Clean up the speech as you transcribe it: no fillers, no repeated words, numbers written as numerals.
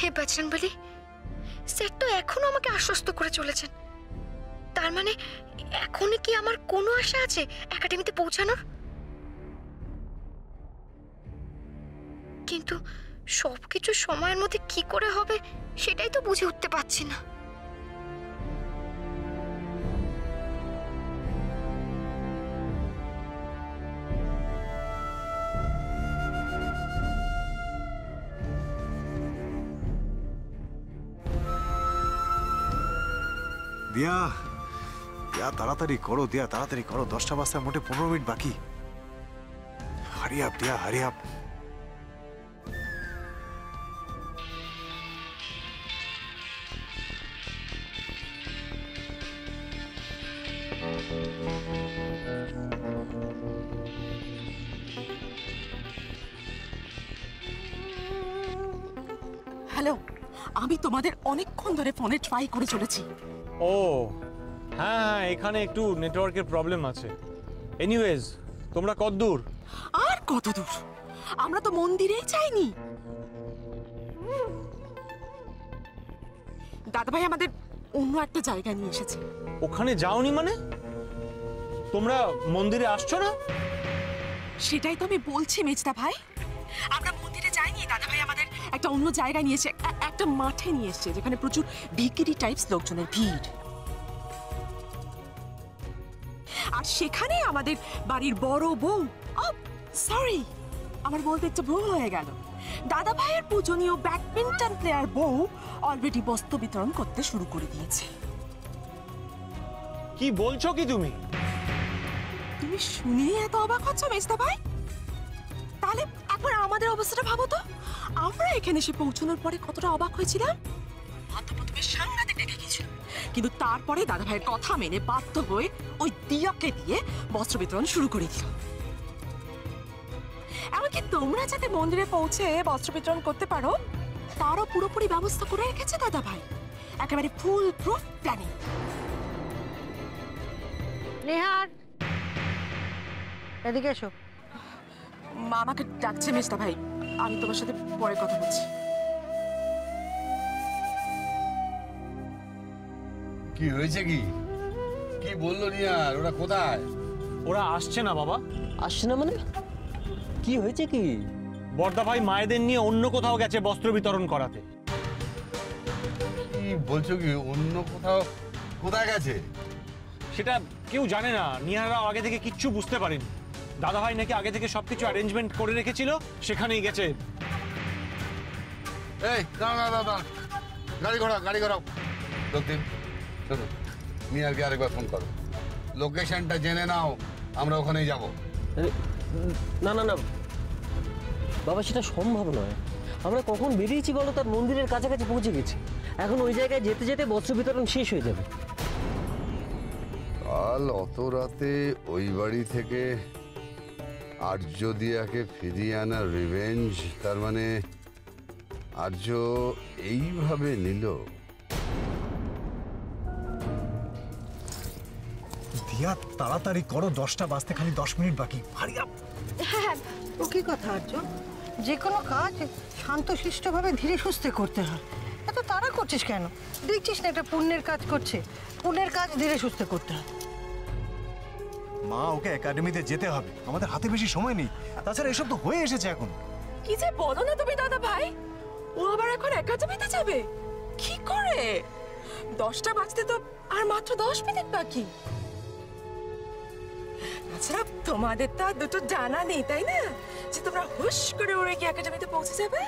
হে Bajrangbali, sir তো এখনো আমাকে আশ্বস্ত করে চলেছেন। তার মানে এখনই কি আমার কোনো আশা আছে একাডেমিতে পৌঁছানোর? কিন্তু সবকিছু সময়ের মধ্যে কি করে হবে সেটাই তো বুঝে উঠতে পারছি না। দিয়া, দিয়া তাড়াতাড়ি করো, দিয়া তাড়াতাড়ি করো, 10টা বাজতে মোটে 15 মিনিট বাকি। হারি আপ দিয়া, হারি আপ। হ্যালো, আমি তোমাদের অনেকক্ষণ ধরে ফোনে ট্রাই করে চলেছি। ও হ্যাঁ, এখানে একটু নেটওয়ার্কের প্রবলেম আছে। এনিওয়েজ, তোমরা কত দূর? আর কত দূর? আমরা তো মন্দিরেই যাইনি। দাদাভাই আমাদের অন্য একটা জায়গা নিয়ে এসেছে। ওখানে যাওনি মানে? তোমরা মন্দিরে আসছো না? সেটাই তো আমি বলছি মেজদা ভাই, আমরা মন্দিরে যাইনি। দাদাভাই আমাদের একটা অন্য জায়গায় নিয়ে এসে একটা মাঠে নিয়ে এসেছে, যেখানে প্রচুর ভিকিরি টাইপস লোকজনের ভিড়। আর সেখানে আমাদের বাড়ির বড় বউ, সরি আমার বলতে একটু ভুল হয়ে গেল, দাদা ভাইয়ের পূজনীয় ব্যাডমিন্টন প্লেয়ার বউ অলরেডি বস্ত্র বিতরণ করতে শুরু করে দিয়েছে। কি বলছো কি তুমি? তুমি শুনেই এত অবাক হচ্ছ মেজদা ভাই? তাহলে একবার আমাদের অবস্থাটা ভাবো তো, আমরা এখানে এসে পৌঁছানোর পরে কতটা অবাক হয়েছিলাম। প্রথমে সাংঘাতিক রেগে গেছিল, কিন্তু তারপরে দাদা ভাইয়ের কথা মেনে বাধ্য হয়ে ওই দিয়াকে দিয়ে বস্ত্র বিতরণ শুরু করে দিল। এমনকি তোমরা যাতে মন্দিরে পৌঁছে বস্ত্র বিতরণ করতে পারো তারও পুরোপুরি ব্যবস্থা করে রেখেছে দাদা ভাই, একেবারে ফুল প্রুফ প্ল্যানিং। নেহার, এদিকে এসো। আমাকে ডাকছে মেজদা ভাই, আমি তোমার সাথে পরে কথা বলছি। কি হয়েছে? কি কি বললো নিয়ার? ওরা কোথায়? ওরা আসছে না বাবা। আসছে না মানে? কি হয়েছে কি? বড়দা ভাই মায়েদের নিয়ে অন্য কোথাও গেছে বস্ত্র বিতরণ করাতে। কি বলছো? কি অন্য কোথাও? কোথায় গেছে সেটা কেউ জানে না। নিহারাও আগে থেকে কিচ্ছু বুঝতে পারেনি। দাদা ভাই নাকি আগে থেকে সবকিছু অ্যারেঞ্জমেন্ট করে রেখেছিল, সেখানেই গেছে। এই দাঁড়া দাঁড়া দাঁড়া, গাড়ি ঘোড়া গাড়ি ঘোড়াও। দক্ষিণ শোনো, নিয়ারকে আরেকবার ফোন করো, লোকেশনটা জেনে নাও, আমরা ওখানেই যাব। না না না বাবা, সেটা সম্ভব নয়। আমরা কখন বেরিয়েছি বলো? তার মন্দিরের কাছাকাছি পৌঁছে গেছি। এখন ওই জায়গায় যেতে যেতে বস্ত্র বিতরণ শেষ হয়ে যাবে। কাল অত রাতে ওই বাড়ি থেকে আর্য দিয়াকে ফিরিয়ে আনা রিভেঞ্জ, তার মানে আর্য এইভাবে নিল। দিয়া তাড়াতাড়ি করো, 10টা বাজতে খালি 10 মিনিট বাকি। Hurry up. হ্যাঁ, ও কি কথা আর্য? যে কোনো কাজ শান্তশিষ্টভাবে ধীরে সুস্থে করতে হয়। এত তাড়া করছিস কেন? দেখছিস না এটা পুণ্যের কাজ করছে। পুণ্যের কাজ ধীরে সুস্থে করতে হয়। মা, ওকে একাডেমিতে যেতে হবে, আমাদের হাতে বেশি সময় নেই। তাছাড়া এসব তো হয়ে এসেছে এখন। কি যে বলো না তুমি দাদা ভাই, ও আবার এখন একাডেমিতে যাবে কি করে? 10টা বাজতে তো আর মাত্র 10 মিনিট বাকি। আচ্ছা, তোমাদের তো আর দুটো জানা নেই তাই না, যে তোমরা হুশ করে ওরে কি একাডেমিতে পৌঁছে যাবে?